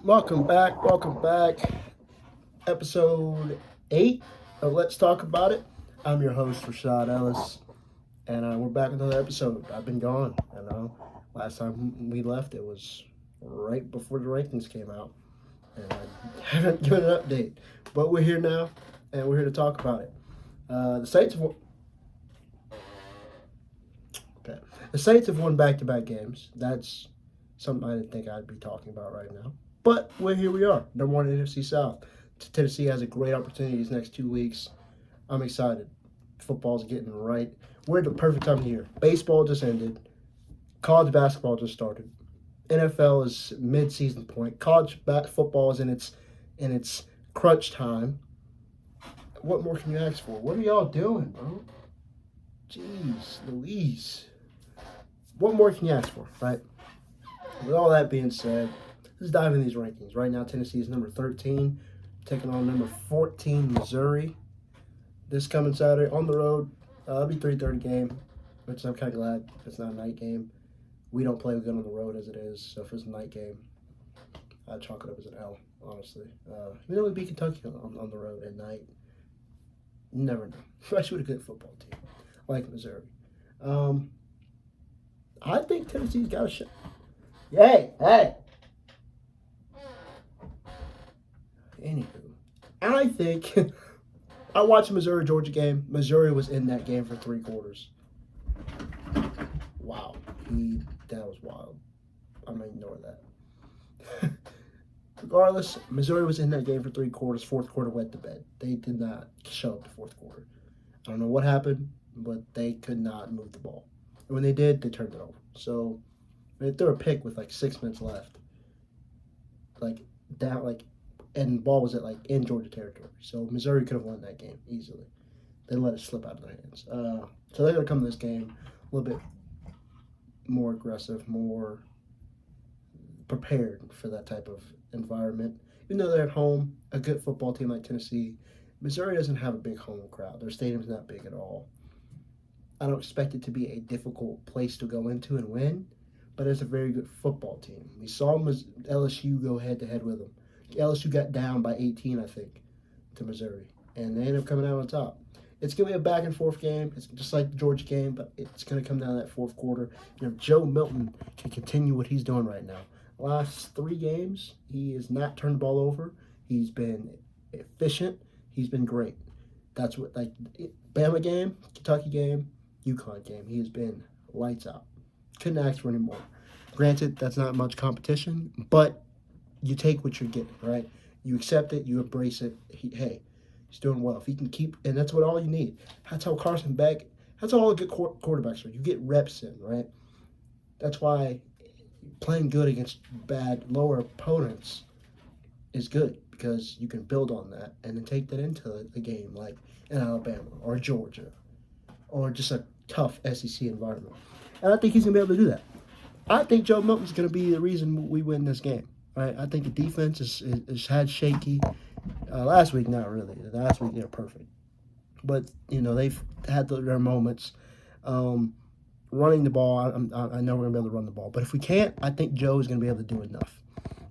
Welcome back. Welcome back. Episode 8 of Let's Talk About It. I'm your host, Rashad Ellis, and we're back with another episode. I've been gone. Last time we left, it was right before the rankings came out, and I haven't given an update. But we're here now, and we're here to talk about it. The Saints have won. Okay. The Saints have won back-to-back games. That's something I didn't think I'd be talking about right now. But here we are, number one in NFC South. Tennessee has a great opportunity these next 2 weeks. I'm excited. Football's getting right. We're at the perfect time of year. Baseball just ended. College basketball just started. NFL is mid-season point. College football is in its crunch time. What more can you ask for? What are y'all doing, bro? Jeez, Louise. What more can you ask for, right? With all that being said, let's dive into these rankings. Right now, Tennessee is number 13, taking on number 14, Missouri. This coming Saturday on the road. It'll be 3:30 game, which I'm kind of glad it's not a night game. We don't play good on the road as it is, so if it's a night game, I'd chalk it up as an L, honestly. Even though we beat Kentucky on the road at night, you never know. Especially with a good football team like Missouri. I think Tennessee's got a shot. Hey! Anywho, I think I watched the Missouri-Georgia game. Missouri was in that game for 3 quarters. Wow, that was wild. I'm gonna ignore that. Regardless, Missouri was in that game for 3 quarters. Fourth quarter went to bed. They did not show up the fourth quarter. I don't know what happened, but they could not move the ball. And when they did, they turned it over. So they threw a pick with like 6 minutes left. And the ball was in Georgia territory. So Missouri could have won that game easily. They let it slip out of their hands. So they're going to come to this game a little bit more aggressive, more prepared for that type of environment. Even though they're at home, a good football team like Tennessee, Missouri doesn't have a big home crowd. Their stadium's not big at all. I don't expect it to be a difficult place to go into and win, but it's a very good football team. We saw LSU go head-to-head with them. LSU got down by 18, I think, to Missouri, and they ended up coming out on top. It's going to be a back-and-forth game. It's just like the Georgia game, but it's going to come down to that fourth quarter. If Joe Milton can continue what he's doing right now, last 3 games, he has not turned the ball over. He's been efficient. He's been great. That's what, Bama game, Kentucky game, UConn game. He has been lights out. Couldn't ask for any more. Granted, that's not much competition, but you take what you're getting, right? You accept it, you embrace it. He's doing well. If he can keep, and that's all you need. That's how Carson Beck, that's all good quarterbacks are. You get reps in, right? That's why playing good against bad, lower opponents is good, because you can build on that and then take that into a game like in Alabama or Georgia or just a tough SEC environment. And I think he's going to be able to do that. I think Joe Milton's going to be the reason we win this game. Right? I think the defense is had shaky. Last week, not really. Last week, they're perfect. But, they've had their moments. Running the ball, I know we're going to be able to run the ball. But if we can't, I think Joe is going to be able to do enough.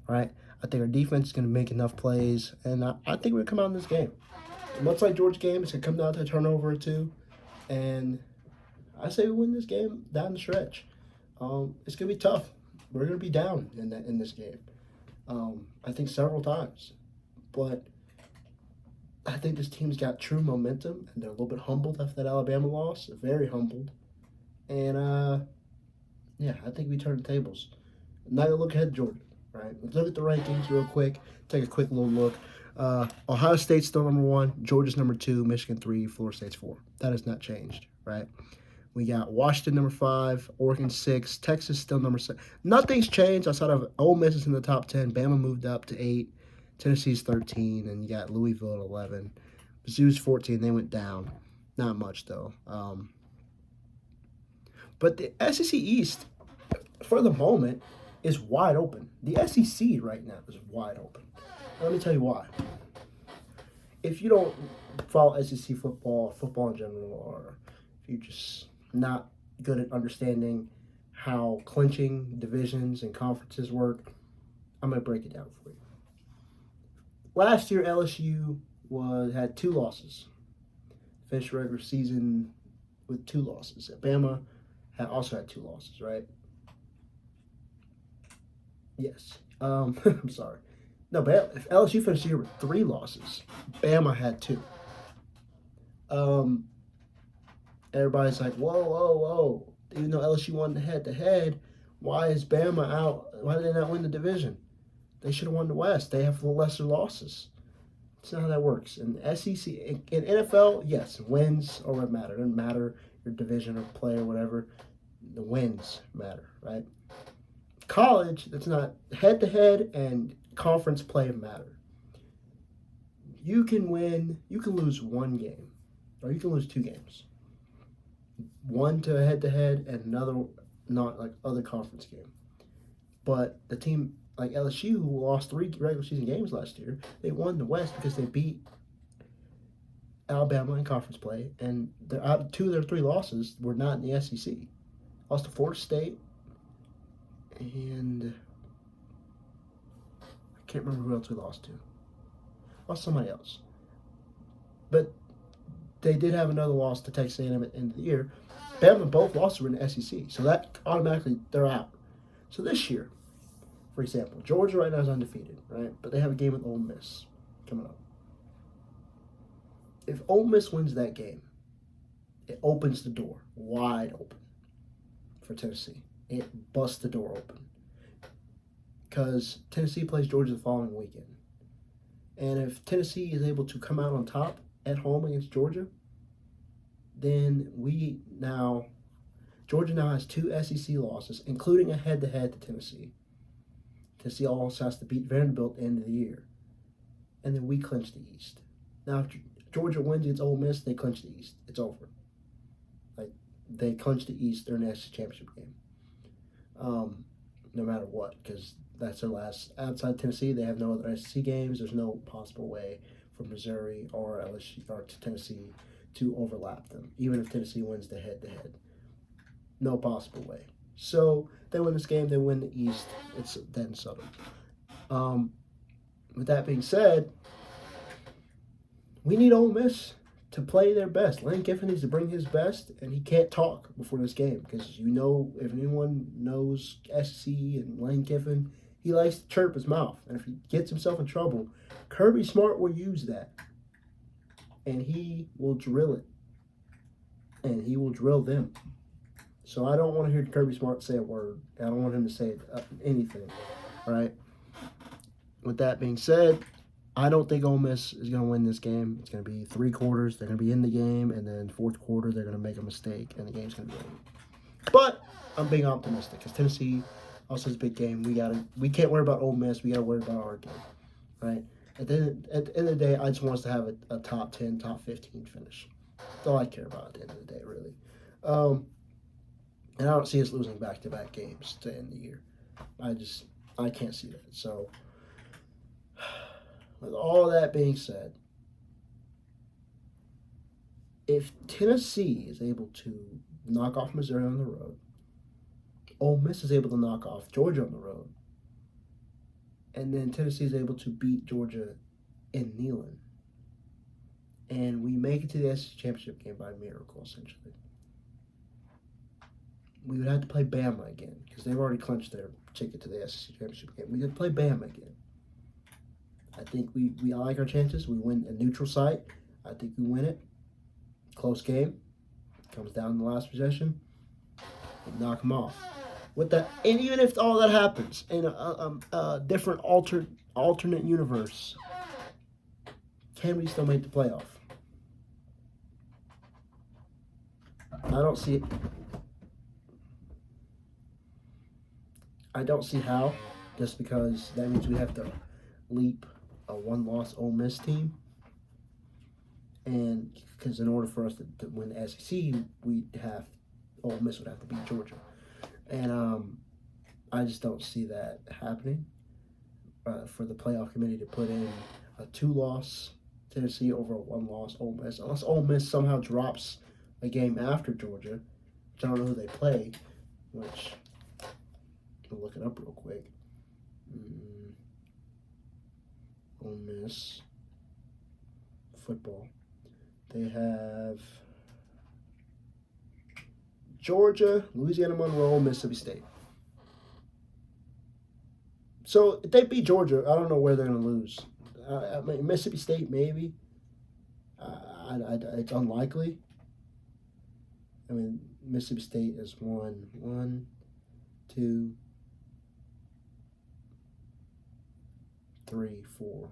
Right? I think our defense is going to make enough plays. And I think we're going to come out in this game. Much like Georgia game, it's going to come down to a turnover or two. And I say we win this game down the stretch. It's going to be tough. We're going to be down in this game. I think several times. But I think this team's got true momentum, and they're a little bit humbled after that Alabama loss. Very humbled. And, I think we turn the tables. Now to look ahead to Georgia, right? Let's look at the rankings real quick. Take a quick little look. Ohio State's still number 1. Georgia's number 2. Michigan 3. Florida State's 4. That has not changed, right? We got Washington number 5, Oregon 6, Texas still number 7. Nothing's changed outside of Ole Miss is in the top 10. Bama moved up to 8. Tennessee's 13, and you got Louisville at 11. Mizzou's 14. They went down. Not much, though. But the SEC East, for the moment, is wide open. The SEC right now is wide open. Let me tell you why. If you don't follow SEC football in general, or if you just not good at understanding how clinching divisions and conferences work, I'm going to break it down for you. Last year, LSU had 2 losses. Finished regular season with 2 losses. Bama also had 2 losses, right? Yes. I'm sorry. No, but if LSU finished the year with 3 losses, Bama had 2. Everybody's like, whoa, whoa, whoa. Even though LSU won the head-to-head, why is Bama out? Why did they not win the division? They should have won the West. They have lesser losses. That's not how that works. In SEC, in NFL, yes, wins are what matter. It doesn't matter your division or play or whatever. The wins matter, right? College, that's not head-to-head, and conference play matter. You can lose 1 game, or you can lose 2 games. One to head-to-head and another not like other conference game. But the team like LSU, who lost 3 regular season games last year, they won the West because they beat Alabama in conference play, and 2 of their 3 losses were not in the SEC. Lost to Florida State, and I can't remember who else we lost to. Lost somebody else. But they did have another loss to Texas A&M at the end of the year. Bama both losses were in the SEC, so that automatically they're out. So this year, for example, Georgia right now is undefeated, right? But they have a game with Ole Miss coming up. If Ole Miss wins that game, it opens the door wide open for Tennessee. It busts the door open because Tennessee plays Georgia the following weekend. And if Tennessee is able to come out on top at home against Georgia, then Georgia now has 2 SEC losses, including a head-to-head to Tennessee. Tennessee also has to beat Vanderbilt at the end of the year. And then we clinch the East. Now, if Georgia wins against Ole Miss, they clinch the East. It's over. Like, they clinch the East, they're in the SEC championship game. No matter what, because that's their last. Outside Tennessee, they have no other SEC games. There's no possible way for Missouri or LSU or Tennessee to overlap them, even if Tennessee wins the head-to-head. No possible way. So they win this game, they win the East. It's then settled. With that being said, we need Ole Miss to play their best. Lane Kiffin needs to bring his best, and he can't talk before this game because if anyone knows SC and Lane Kiffin, he likes to chirp his mouth. And if he gets himself in trouble, Kirby Smart will use that. And he will drill it. And he will drill them. So I don't want to hear Kirby Smart say a word. I don't want him to say anything. All right? With that being said, I don't think Ole Miss is going to win this game. It's going to be 3 quarters. They're going to be in the game. And then 4th quarter, they're going to make a mistake. And the game's going to be over. But I'm being optimistic because Tennessee also has a big game. We can't worry about Ole Miss. We got to worry about our game. Right? At the end of the day, I just want us to have a top 10, top 15 finish. That's all I care about at the end of the day, really. And I don't see us losing back-to-back games to end the year. I can't see that. So, with all that being said, if Tennessee is able to knock off Missouri on the road, Ole Miss is able to knock off Georgia on the road, and then Tennessee is able to beat Georgia in Neyland, and we make it to the SEC championship game by miracle, essentially, we would have to play Bama again because they've already clinched their ticket to the SEC championship game. We could play Bama again. I think we like our chances. We win a neutral site. I think we win it. Close game. Comes down to the last possession. We knock them off. With that, and even if all that happens in a different alternate universe, can we still make the playoff? I don't see it. I don't see how, just because that means we have to leap a 1-loss Ole Miss team. And because in order for us to win the SEC, Ole Miss would have to beat Georgia. And I just don't see that happening for the playoff committee to put in a 2-loss Tennessee over a 1-loss Ole Miss. Unless Ole Miss somehow drops a game after Georgia, which I don't know who they play, which I'll look it up real quick. Ole Miss football. They have Georgia, Louisiana Monroe, Mississippi State. So if they beat Georgia, I don't know where they're going to lose. I mean, Mississippi State, maybe. It's unlikely. I mean, Mississippi State has won 1, 2, 3, 4,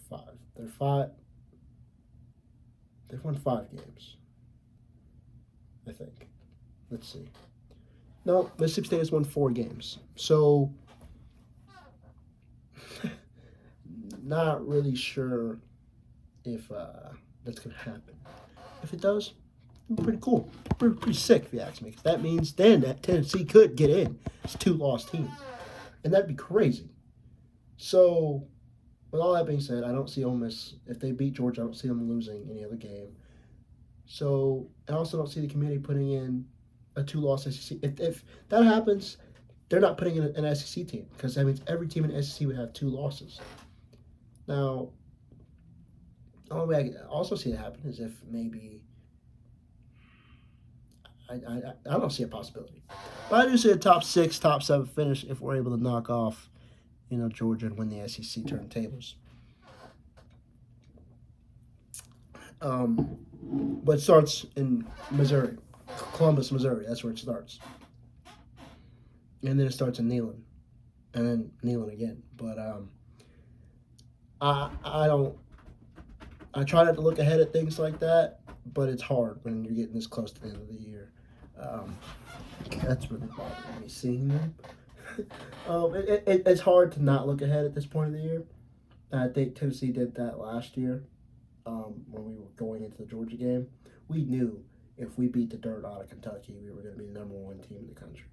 5. They've won 5 games, I think. Let's see. No, Mississippi State has won 4 games. So, not really sure if that's going to happen. If it does, it'd be pretty cool. Pretty sick, if you ask me. 'Cause that means then that Tennessee could get in. It's a 2-loss team. And that'd be crazy. So, with all that being said, I don't see Ole Miss. If they beat Georgia, I don't see them losing any other game. So, I also don't see the committee putting in a 2-loss SEC. If that happens, they're not putting in an SEC team because that means every team in the SEC would have 2 losses. Now, the only way I can also see it happen is if maybe I don't see a possibility, but I do see a top 6, top 7 finish if we're able to knock off, Georgia and win the SEC turntables. But it starts in Missouri, Columbus, Missouri. That's where it starts, and then it starts in Neyland, and then Neyland again. But I don't. I try not to look ahead at things like that, but it's hard when you're getting this close to the end of the year. That's really bothering me seeing them. It's hard to not look ahead at this point of the year. I think Tennessee did that last year when we were going into the Georgia game. We knew if we beat the dirt out of Kentucky, we were going to be the number 1 team in the country.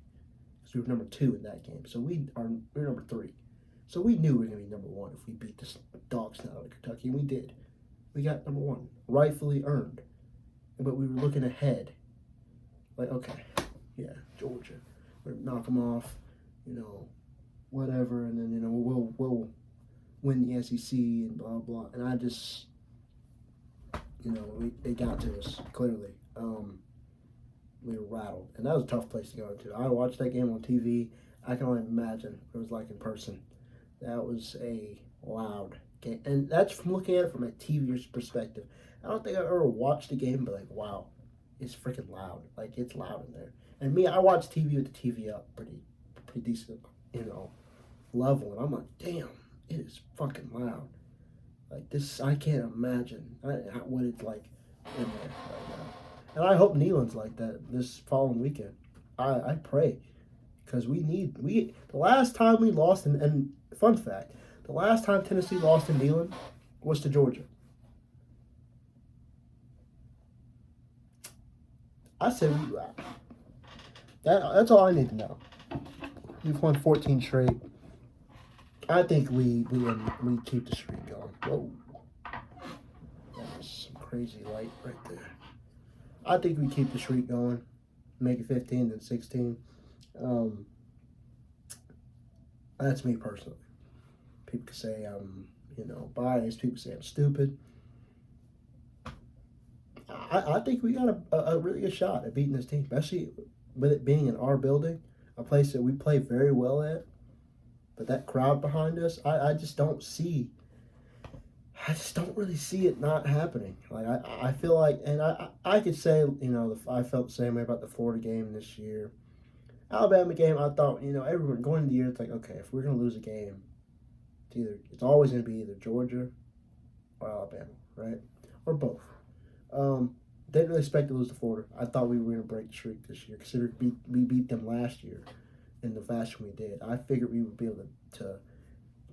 Because we were number 2 in that game. So we were number 3. So we knew we were going to be number 1 if we beat the dogs out of Kentucky, and we did. We got number 1, rightfully earned. But we were looking ahead. Like, okay, yeah, Georgia. We're going to knock them off, whatever. And then, we'll win the SEC and blah, blah. And I just, they got to us, clearly. We were rattled. And that was a tough place to go into. I watched that game on TV. I can only imagine what it was like in person. That was a loud game. And that's from looking at it from a TV perspective. I don't think I've ever watched a game but like, wow, it's freaking loud. Like, it's loud in there. And me, I watch TV with the TV up pretty decent, level. And I'm like, damn, it is fucking loud. Like, this, I can't imagine what it's like in there right now. And I hope Neyland's like that this following weekend. I pray. Because the last time we lost, and fun fact, the last time Tennessee lost in Neyland was to Georgia. I said that's all I need to know. We've won 14 straight. I think we keep the streak going. Whoa. That was some crazy light right there. I think we keep the streak going. Make it 15, then 16. That's me personally. People can say I'm, biased. People say I'm stupid. I think we got a really good shot at beating this team, especially with it being in our building, a place that we play very well at. But that crowd behind us, I just don't really see it not happening. Like, I feel like, and I could say, I felt the same way about the Florida game this year. Alabama game, I thought, everyone going into the year, it's like, okay, if we're going to lose a game, it's always going to be either Georgia or Alabama, right? Or both. Didn't really expect to lose to Florida. I thought we were going to break the streak this year, considering we beat them last year in the fashion we did. I figured we would be able to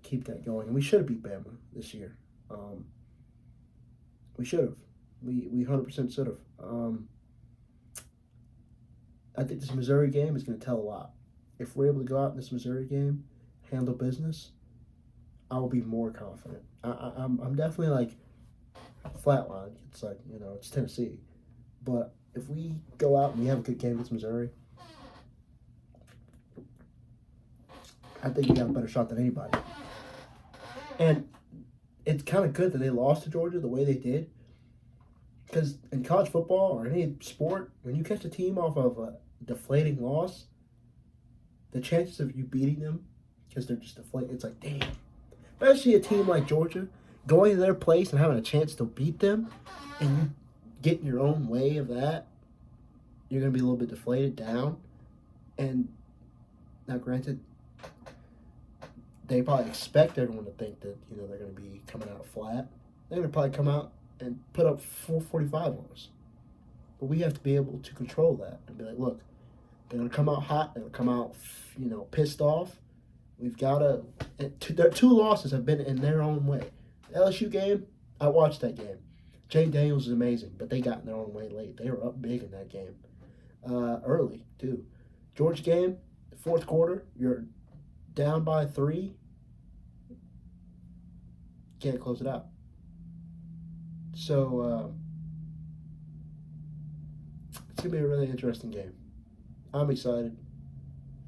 keep that going, and we should have beat Bama this year. We should have. We 100% should have. I think this Missouri game is going to tell a lot. If we're able to go out in this Missouri game, handle business, I will be more confident. I'm definitely like flatline. It's like, it's Tennessee. But if we go out and we have a good game against Missouri, I think we got a better shot than anybody. And it's kind of good that they lost to Georgia the way they did. Because in college football or any sport, when you catch a team off of a deflating loss, the chances of you beating them because they're just deflated, it's like, damn. Especially a team like Georgia, going to their place and having a chance to beat them, and you get in your own way of that, you're going to be a little bit deflated down. And now, granted, they probably expect everyone to think that they're going to be coming out flat. They're going to probably come out and put up 445 on us. But we have to be able to control that and be like, look, they're going to come out hot. They're going to come out, pissed off. We've got to. Their 2 losses have been in their own way. The LSU game, I watched that game. Jane Daniels is amazing, but they got in their own way late. They were up big in that game, early too. Georgia game, 4th quarter, you're down by 3. Can't close it out. So it's gonna be a really interesting game. I'm excited.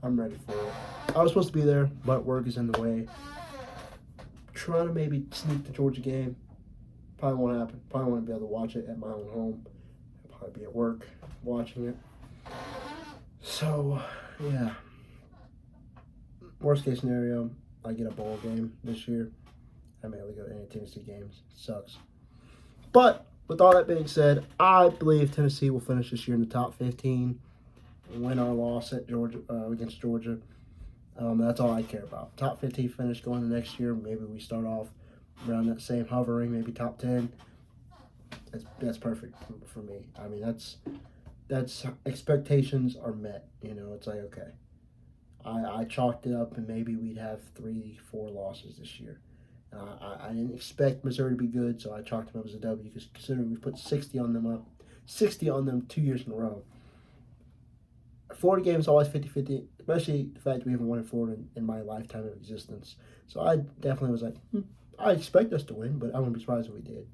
I'm ready for it. I was supposed to be there, but work is in the way. Trying to maybe sneak the Georgia game. Probably won't happen. Probably won't be able to watch it at my own home. I'll probably be at work watching it. So, yeah. Worst case scenario, I get a bowl game this year. I may only go to any Tennessee games. It sucks. But with all that being said, I believe Tennessee will finish this year in the top 15. Win or loss at Georgia against Georgia. That's all I care about. Top 15 finish going to next year. Maybe we start off around that same hovering, maybe top 10. That's perfect for me. I mean, that's expectations are met. It's like, okay. I chalked it up and maybe we'd have 3-4 losses this year. I didn't expect Missouri to be good, so I chalked them up as a W because considering we put 60 on them 2 years in a row. Florida game is always 50-50, especially the fact that we haven't won in Florida in my lifetime of existence. So I definitely was like, I expect us to win, but I wouldn't be surprised if we did.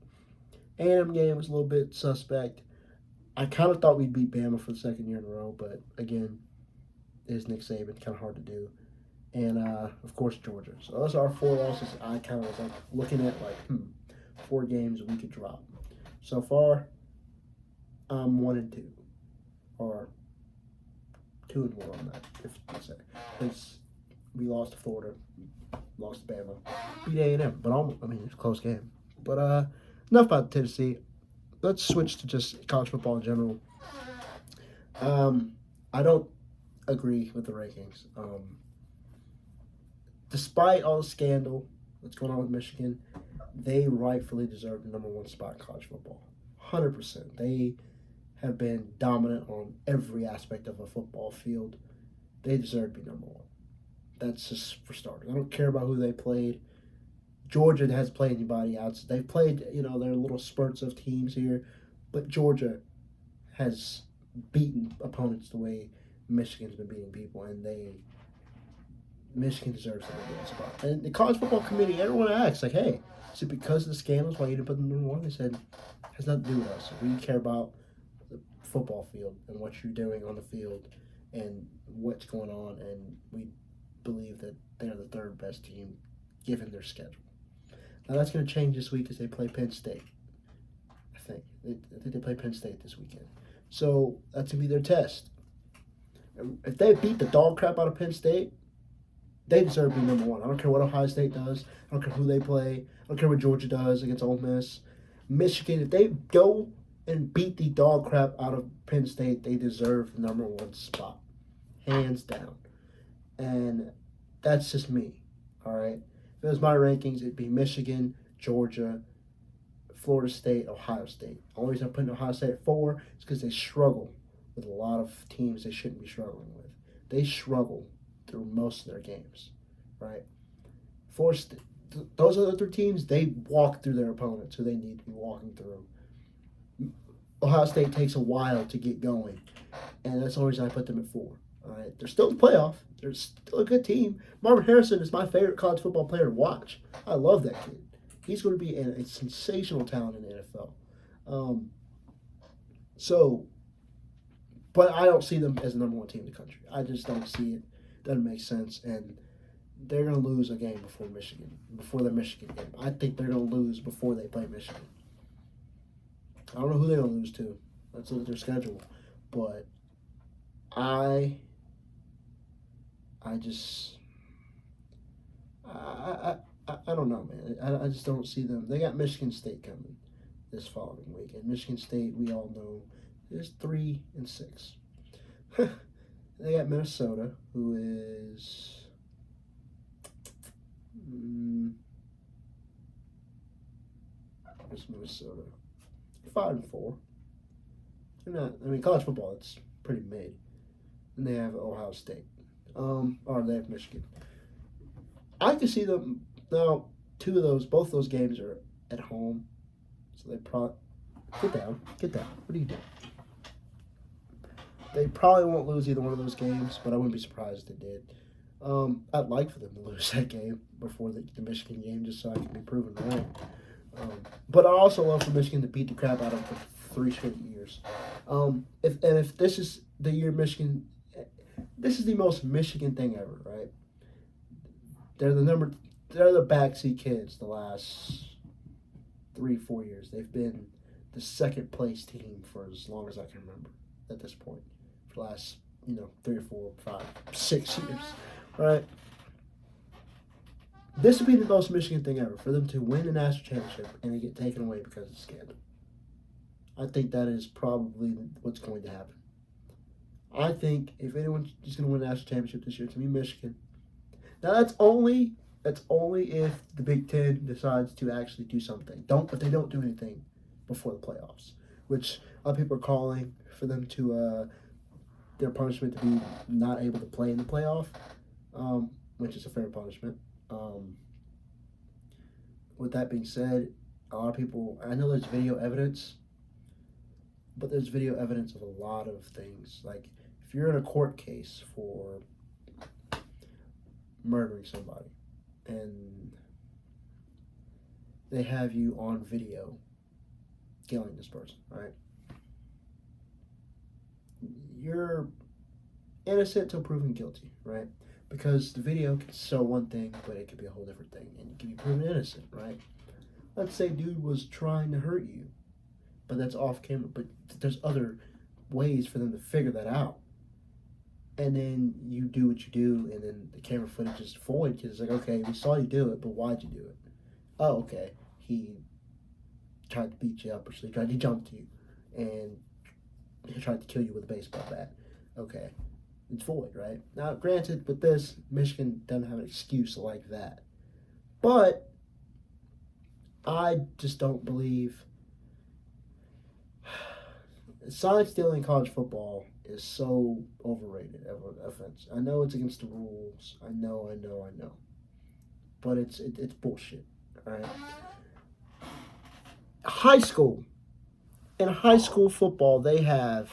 A&M game was a little bit suspect. I kind of thought we'd beat Bama for the 2nd year in a row, but again, it is Nick Saban, kind of hard to do. And, of course, Georgia. So those are our 4 losses. I kind of was like looking at 4 games we could drop. So far, I'm 1-2. Or 2-1 on that, if you can say. Because we lost to Florida, lost to Bama, beat A&M. But it's a close game. But enough about Tennessee. Let's switch to just college football in general. I don't agree with the rankings. Despite all the scandal that's going on with Michigan, they rightfully deserve the number 1 spot in college football. 100%. They have been dominant on every aspect of a football field. They deserve to be number 1. That's just for starters. I don't care about who they played. Georgia hasn't played anybody else. They've played, their little spurts of teams here, but Georgia has beaten opponents the way Michigan's been beating people, and Michigan deserves the number 1 spot. And the college football committee, everyone asks, like, hey, is it because of the scandals why you didn't put them number 1? They said, it has nothing to do with us. We care about the football field and what you're doing on the field and what's going on, and we believe that they're the 3rd best team given their schedule. Now that's going to change this week as they play Penn State. I think they play Penn State this weekend. So that's going to be their test. If they beat the dog crap out of Penn State, they deserve to be number 1. I don't care what Ohio State does. I don't care who they play. I don't care what Georgia does against Ole Miss. Michigan, if they go and beat the dog crap out of Penn State, they deserve the number 1 spot. Hands down. And that's just me. All right? If it was my rankings, it'd be Michigan, Georgia, Florida State, Ohio State. The only reason I'm putting Ohio State at 4 is because they struggle with a lot of teams they shouldn't be struggling with. They struggle through most of their games, right? Those other 3 teams, they walk through their opponents who they need to be walking through. Ohio State takes a while to get going, and that's the only reason I put them at 4. All right, they're still in the playoff. They're still a good team. Marvin Harrison is my favorite college football player to watch. I love that kid. He's going to be a sensational talent in the NFL. But I don't see them as the number 1 team in the country. I just don't see it. Doesn't make sense. And they're going to lose a game before the Michigan game. I think they're going to lose before they play Michigan. I don't know who they're going to lose to. Let's look at their schedule. But I just, I don't know, man. I just don't see them. They got Michigan State coming this following week. And Michigan State, we all know, is 3-6. They got Minnesota, who is where's Minnesota? 5-4. They're not. I mean, college football, it's pretty mid. And they have Ohio State, or they have Michigan. I can see them now. Both those games are at home, so they probably get down. What are you doing? They probably won't lose either one of those games, but I wouldn't be surprised if they did. I'd like for them to lose that game before the Michigan game, just so I can be proven wrong. But I also love for Michigan to beat the crap out of them for 3 straight years. If this is the year Michigan, this is the most Michigan thing ever, right? They're the backseat kids the last 3-4 years. They've been the second place team for as long as I can remember at this point. For the last, 3 or 4, 5, 6 years, right? This would be the most Michigan thing ever, for them to win the national championship and then get taken away because of scandal. I think that is probably what's going to happen. I think if anyone's just going to win the national championship this year, it's going to be Michigan. Now that's only if the Big Ten decides to actually do something. If they don't do anything before the playoffs, which a lot of people are calling for them to their punishment to be not able to play in the playoff, which is a fair punishment. With that being said, a lot of people, I know there's video evidence, but there's video evidence of a lot of things. Like if you're in a court case for murdering somebody and they have you on video killing this person, right? You're innocent till proven guilty, right? Because the video can show one thing, but it could be a whole different thing, and you can be proven innocent, right? Let's say dude was trying to hurt you, but that's off camera, but there's other ways for them to figure that out. And then you do what you do, and then the camera footage is void because it's like, okay, we saw you do it, but why'd you do it? Oh, okay, he tried to beat you up, or so he jumped you, and he tried to kill you with a baseball bat. Okay, it's void, right? Now, granted, with this, Michigan doesn't have an excuse like that. But I just don't believe sign stealing in college football is so overrated of an offense. I know it's against the rules. I know. But it's bullshit, all right? High school. In high school football, they have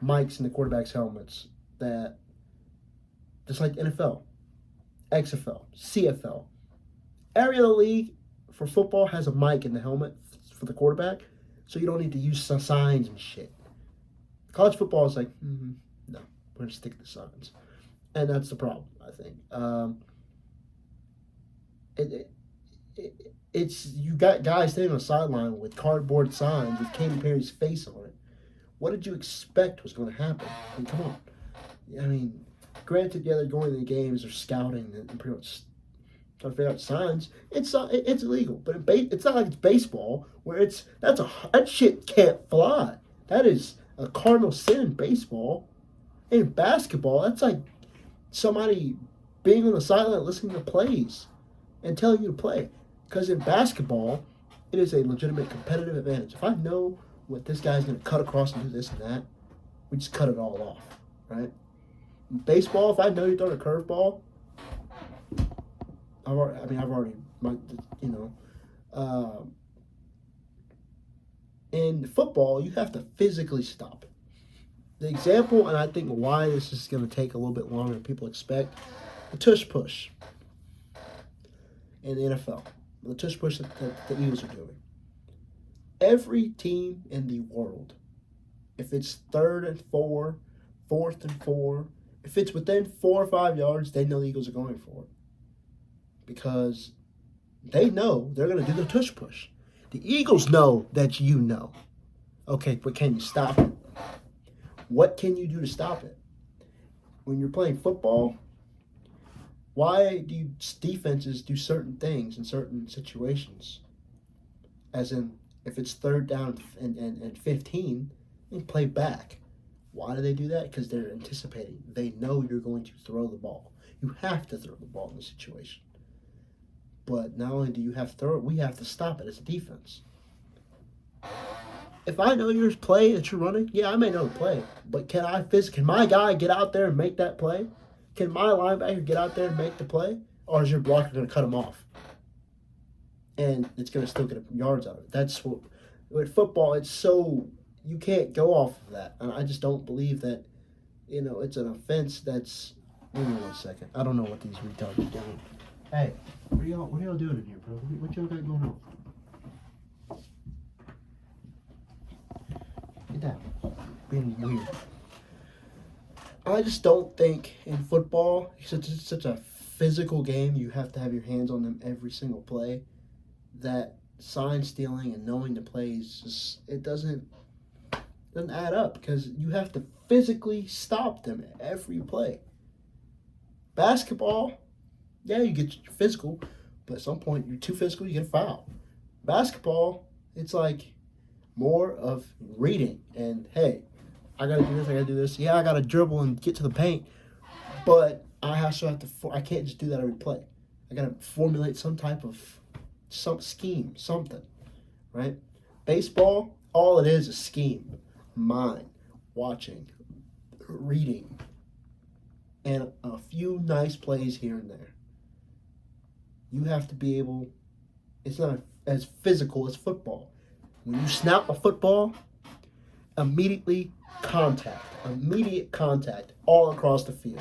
mics in the quarterback's helmets that, just like NFL, XFL, CFL, every other league for football has a mic in the helmet for the quarterback, so you don't need to use signs and shit. College football is like, no, we're going to stick to signs. And that's the problem, I think. It's you got guys standing on the sideline with cardboard signs with Katy Perry's face on it. What did you expect was going to happen? I mean, come on. I mean, granted, yeah, they're going to the games, they're scouting, and pretty much trying to figure out signs. It's illegal, but it's not like it's baseball where that shit can't fly. That is a cardinal sin in baseball. In basketball, that's like somebody being on the sideline listening to plays and telling you to play. Because in basketball, it is a legitimate competitive advantage. If I know what this guy's going to cut across and do this and that, we just cut it all off, right? In baseball, if I know you're throwing a curveball, in football, you have to physically stop it. The example, and I think why this is going to take a little bit longer than people expect, the tush push in the NFL. The tush push that the Eagles are doing. Every team in the world, if it's 3rd and 4, 4th and 4, if it's within 4 or 5 yards, they know the Eagles are going for it. because they know they're going to do the tush push. The Eagles know that you know. Okay, but can you stop it? What can you do to stop it? When you're playing football, why do defenses do certain things in certain situations? As in, if it's third down and 15, they play back. Why do they do that? Because they're anticipating. They know you're going to throw the ball. You have to throw the ball in this situation. But not only do you have to throw it, we have to stop it as a defense. If I know your play that you're running, yeah, I may know the play, but can my guy get out there and make that play? Can my linebacker get out there and make the play? Or is your blocker going to cut him off? And it's going to still get yards out of it. That's what, with football, it's so, you can't go off of that. And I just don't believe that, it's an offense that's, give me 1 second. I don't know what these retards are doing. Hey, what are y'all doing in here, bro? What y'all got going on? Get down. Being weird. I just don't think in football, it's such a physical game, you have to have your hands on them every single play, that sign stealing and knowing the plays, just, it doesn't add up, because you have to physically stop them every play. Basketball, yeah, you get physical, but at some point you're too physical, you get a foul. Basketball, it's like more of reading and, hey, I gotta do this, I gotta do this. Yeah, I gotta dribble and get to the paint, but I can't just do that every play. I gotta formulate some type of scheme, something, right? Baseball, all it is scheme, mind, watching, reading, and a few nice plays here and there. You have to be able, it's not as physical as football. When you snap a football, immediate contact all across the field.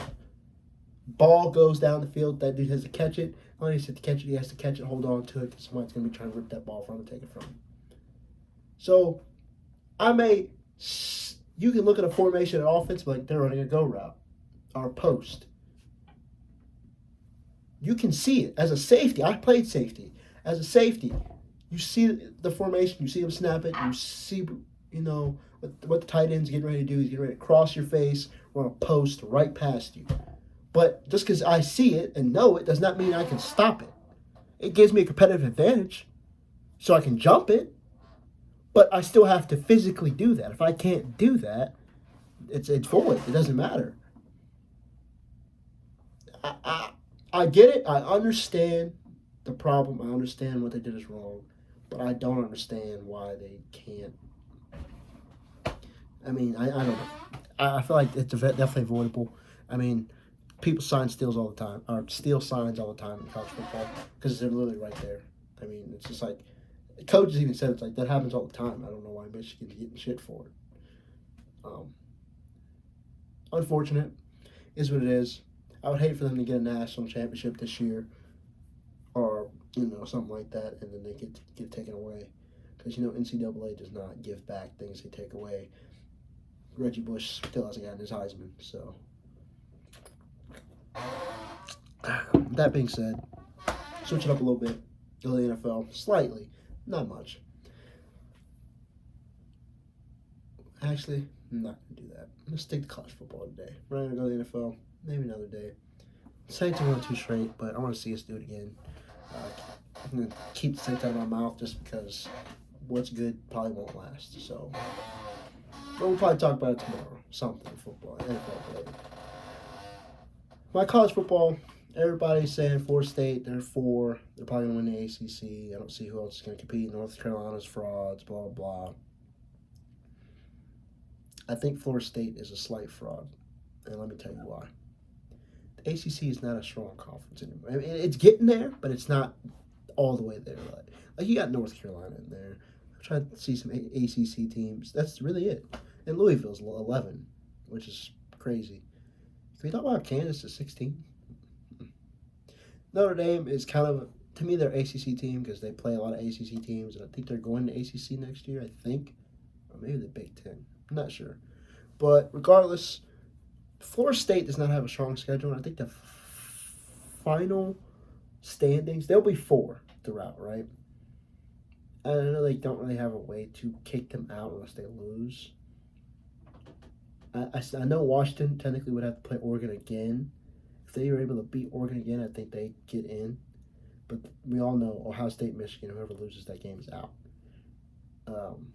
Ball goes down the field, that dude has to catch it. Not only has to catch it, he has to catch it, hold on to it, because somebody's going to be trying to rip that ball from him and take it from him. So, you can look at a formation at offense, like they're running a go route or a post. You can see it. As a safety, I played safety. As a safety, you see the formation, you see them snap it, you see, what the tight end's getting ready to do. He's getting ready to cross your face, run a post right past you. But just because I see it and know it does not mean I can stop it. It gives me a competitive advantage, so I can jump it, but I still have to physically do that. If I can't do that, it's void. It doesn't matter. I get it. I understand the problem. I understand what they did is wrong, but I don't understand why they can't. I mean, I don't know. I feel like it's definitely avoidable. I mean, people sign steals all the time, or steal signs all the time in college football, because they're literally right there. I mean, it's just like, coaches even said it's like, that happens all the time. I don't know why Michigan's getting shit for it. Unfortunate is what it is. I would hate for them to get a national championship this year, or something like that, and then they get taken away, because NCAA does not give back things they take away. Reggie Bush still hasn't gotten his Heisman, so. That being said, switch it up a little bit. Go to the NFL slightly, not much. Actually, I'm not gonna do that. I'm gonna stick to college football today. We're gonna go to the NFL, maybe another day. Saints are 1-2 straight, but I want to see us do it again. I'm gonna keep the Saints out of my mouth just because what's good probably won't last. So, but we'll probably talk about it tomorrow. Something football, NFL related. My college football, everybody's saying Florida State, they're probably going to win the ACC. I don't see who else is going to compete. North Carolina's frauds, blah, blah, blah. I think Florida State is a slight fraud, and let me tell you why. The ACC is not a strong conference anymore. I mean, it's getting there, but it's not all the way there. Like you got North Carolina in there. I'm trying to see some ACC teams. That's really it. And Louisville's 11, which is crazy. Can we talk about Kansas at 16? Notre Dame is kind of, to me, they're ACC team because they play a lot of ACC teams, and I think they're going to ACC next year, I think. Or maybe the Big Ten. I'm not sure. But regardless, Florida State does not have a strong schedule, and I think the final standings, there'll be 4 throughout, right? I know they don't really have a way to kick them out unless they lose. I know Washington technically would have to play Oregon again. If they were able to beat Oregon again, I think they get in. But we all know Ohio State, Michigan, whoever loses that game is out.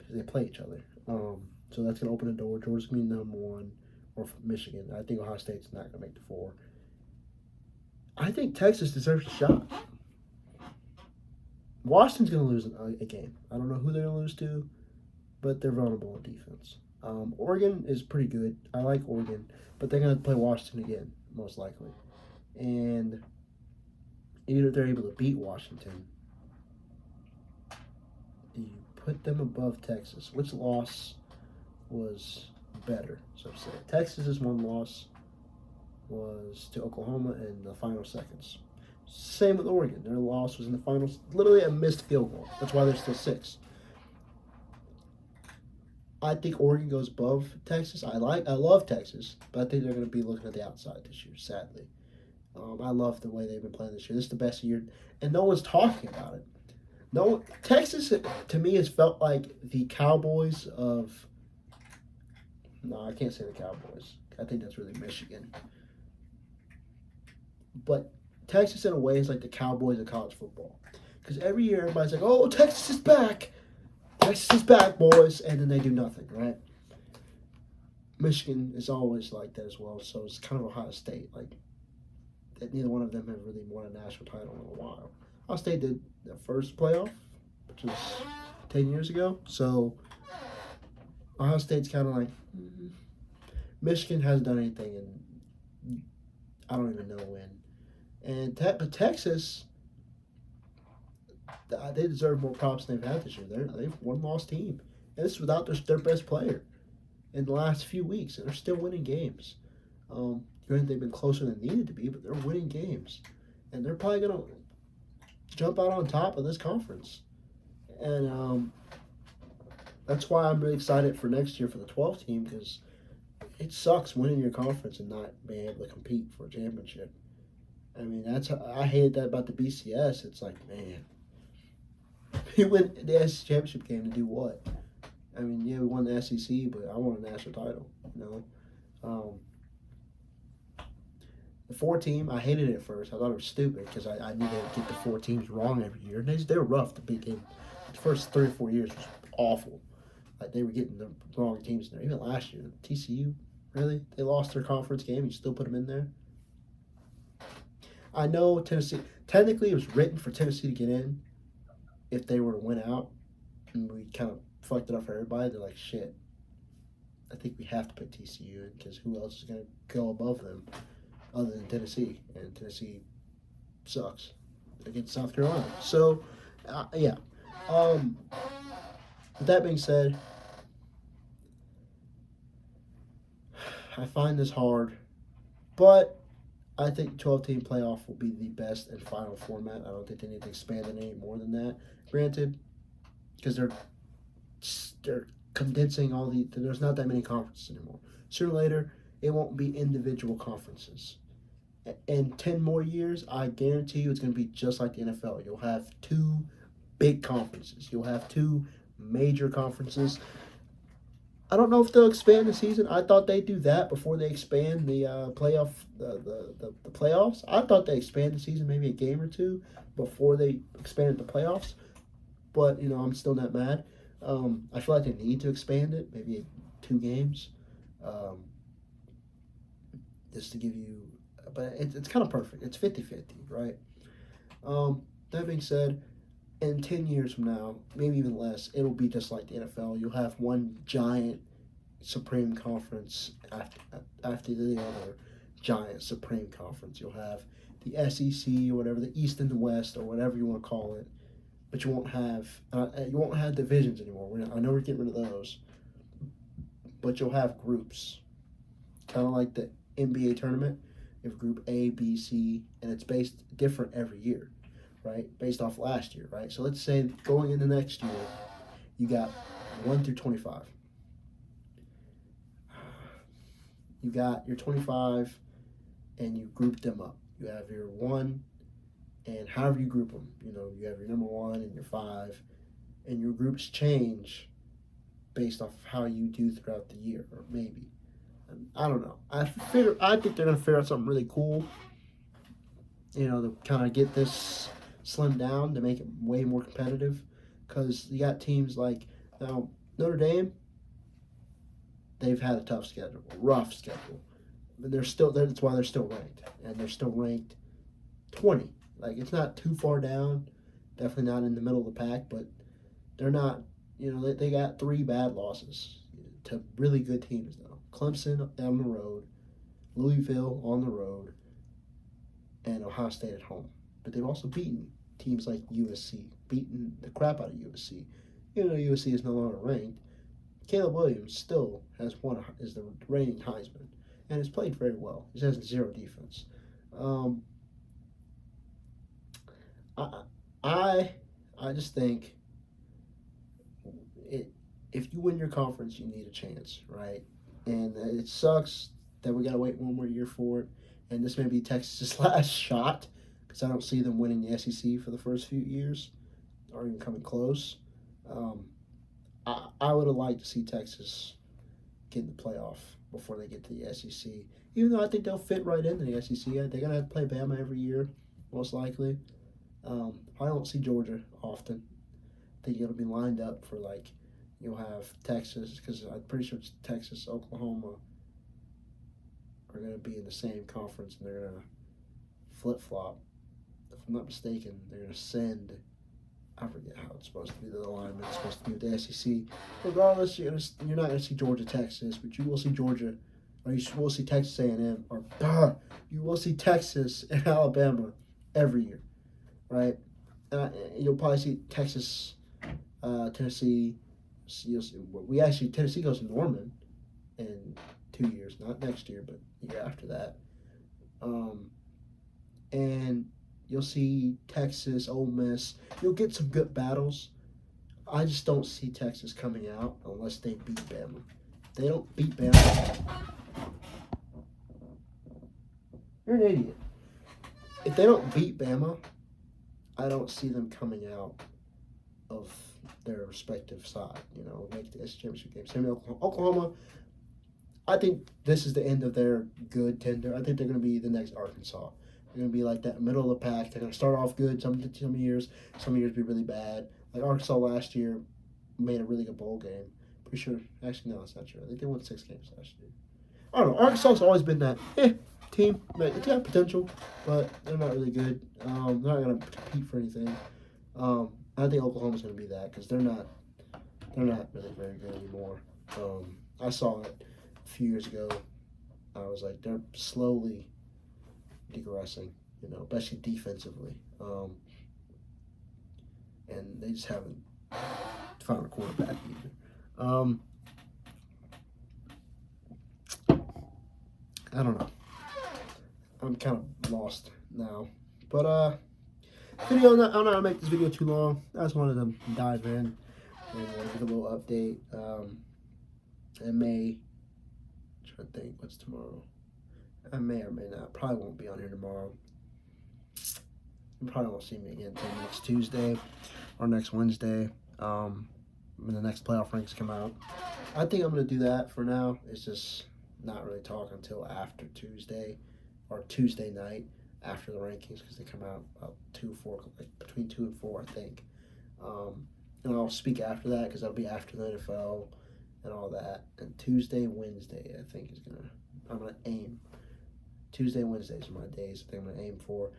They play each other. So that's going to open the door. Georgia's going to be number 1, or Michigan. I think Ohio State's not going to make the 4. I think Texas deserves a shot. Washington's going to lose a game. I don't know who they're going to lose to, but they're vulnerable on defense. Oregon is pretty good. I like Oregon, but they're going to play Washington again, most likely. And even if they're able to beat Washington, do you put them above Texas? Which loss was better, so to say? Texas's one loss was to Oklahoma in the final seconds. Same with Oregon. Their loss was in the finals, literally a missed field goal. That's why they're still 6. I think Oregon goes above Texas. I love Texas, but I think they're going to be looking at the outside this year, sadly. I love the way they've been playing this year. This is the best year, and no one's talking about it. No, Texas to me has felt like the Cowboys of. No, I can't say the Cowboys. I think that's really Michigan. But Texas, in a way, is like the Cowboys of college football. Because every year everybody's like, oh, Texas is back. Texas is back, boys. And then they do nothing, right? Michigan is always like that as well. So it's kind of Ohio State. Like, neither one of them have really won a national title in a while. Ohio State did their first playoff, which was 10 years ago. So Ohio State's kind of like, Michigan hasn't done anything, and I don't even know when. And but Texas, they deserve more props than they've had this year. They've one-loss team, and this is without their best player in the last few weeks, and they're still winning games. Granted, they've been closer than needed to be, but they're winning games, and they're probably going to jump out on top of this conference. And that's why I'm really excited for next year for the 12th team, because it sucks winning your conference and not being able to compete for a championship. I mean, I hated that about the BCS. It's like, man, we went the SEC championship game to do what? I mean, yeah, we won the SEC, but I won a national title, you know. The 4 team, I hated it at first. I thought it was stupid because I knew they would get the 4 teams wrong every year. And they were rough to beat in. The first 3 or 4 years was awful. Like, they were getting the wrong teams in there. Even last year, TCU, really? They lost their conference game and you still put them in there? I know Tennessee, technically it was written for Tennessee to get in if they were to win out. And we kind of fucked it up for everybody. They're like, shit, I think we have to put TCU in because who else is going to go above them other than Tennessee? And Tennessee sucks against South Carolina. So, yeah. With that being said, I find this hard, but I think 12-team playoff will be the best and final format. I don't think they need to expand it any more than that. Granted, because they're condensing there's not that many conferences anymore. Sooner or later, it won't be individual conferences. In 10 more years, I guarantee you it's going to be just like the NFL. You'll have 2 big conferences. You'll have 2 major conferences. I don't know if they'll expand the season. I thought they'd do that before they expand the playoff, the playoffs. I thought they expand the season maybe a game or 2 before they expanded the playoffs. But, I'm still not mad. I feel like they need to expand it, maybe 2 games, just to give you. But it's kind of perfect. It's 50-50, right? That being said, in 10 years from now, maybe even less, it'll be just like the NFL. You'll have one giant Supreme Conference after the other giant Supreme Conference. You'll have the SEC or whatever, the East and the West or whatever you want to call it. But you won't have divisions anymore. I know we're getting rid of those. But you'll have groups. Kind of like the NBA tournament. You have Group A, B, C, and it's based different every year. Right, based off last year, right? So let's say going into next year, you got 1 through 25. You got your 25, and you group them up. You have your 1 And however you group them, you have your number 1 and your 5, and your groups change based off of how you do throughout the year, or maybe. I don't know. I think they're gonna figure out something really cool. To kind of get this slimmed down to make it way more competitive, because you got teams like now Notre Dame. They've had a tough schedule, rough schedule, but that's why they're still ranked, and they're still ranked 20. Like, it's not too far down, definitely not in the middle of the pack, but they're not. They got 3 bad losses to really good teams though. Clemson on the road, Louisville on the road, and Ohio State at home. But they've also beaten teams like USC, beaten the crap out of USC. USC is no longer ranked. Caleb Williams still is the reigning Heisman, and has played very well. He has 0 defense. I just think if you win your conference, you need a chance, right? And it sucks that we got to wait one more year for it. And this may be Texas' last shot, because I don't see them winning the SEC for the first few years, or even coming close. I would have liked to see Texas get in the playoff before they get to the SEC. Even though I think they'll fit right into the SEC. They're going to have to play Bama every year, most likely. I don't see Georgia often. I think it'll be lined up for, you'll have Texas, because I'm pretty sure it's Texas, Oklahoma are going to be in the same conference, and they're going to flip-flop. If I'm not mistaken, they're going to send, I forget how it's supposed to be, the alignment is supposed to be with the SEC. Regardless, you're not going to see Georgia, Texas, but you will see Georgia, or you will see Texas A&M, or you will see Texas and Alabama every year, right? You'll probably see Texas, Tennessee. Tennessee goes to Norman in 2 years, not next year, but the year after that. And you'll see Texas, Ole Miss. You'll get some good battles. I just don't see Texas coming out unless they beat Bama. If they don't beat Bama, you're an idiot. If they don't beat Bama, I don't see them coming out of their respective side, make the SEC championship game. Same with Oklahoma. I think this is the end of their good tender. I think they're going to be the next Arkansas. They're going to be like that middle of the pack. They're going to start off good some years be really bad. Like Arkansas last year made a really good bowl game. Pretty sure. Actually, no, that's not true. I think they won 6 games last year. I don't know. Arkansas's always been that team. It's got potential, but they're not really good. They're not going to compete for anything. I think Oklahoma's going to be that, because they're not really very good anymore. I saw it a few years ago. I was like, they're slowly digressing, especially defensively. And they just haven't found a quarterback either. I don't know. I'm kind of lost now. But I'm not gonna make this video too long. I just wanted to dive in and give a little update. I may try to think what's tomorrow. I may or may not. Probably won't be on here tomorrow. You probably won't see me again until next Tuesday or next Wednesday. When the next playoff rankings come out. I think I'm gonna do that for now. It's just not really talk until after Tuesday or Tuesday night after the rankings, because they come out about 2-4, between 2 and 4, I think. And I'll speak after that, because that'll be after the NFL and all that. And Tuesday, Wednesday, I think I'm gonna aim. Tuesday, Wednesdays are my days. I think I'm gonna aim for.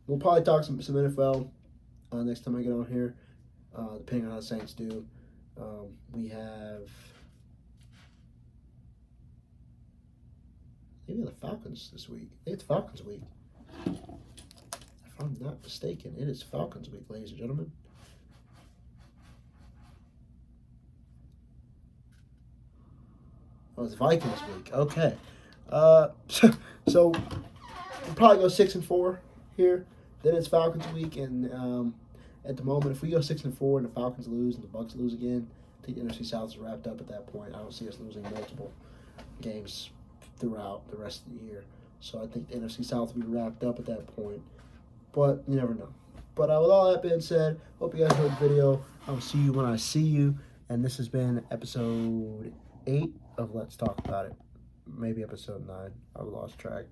We'll probably talk some NFL next time I get on here, depending on how the Saints do. We have maybe the Falcons this week. I think it's Falcons week. If I'm not mistaken, it is Falcons week, ladies and gentlemen. Oh, it's Vikings week. Okay. So we'll probably go 6-4 here. Then it's Falcons week, and at the moment, if we go 6-4 and the Falcons lose and the Bucs lose again, I think the NFC South is wrapped up at that point. I don't see us losing multiple games throughout the rest of the year. So I think the NFC South will be wrapped up at that point. But you never know. But with all that being said, hope you guys enjoyed the video. I will see you when I see you. And this has been episode 8 of Let's Talk About It. Maybe episode 9. I lost track.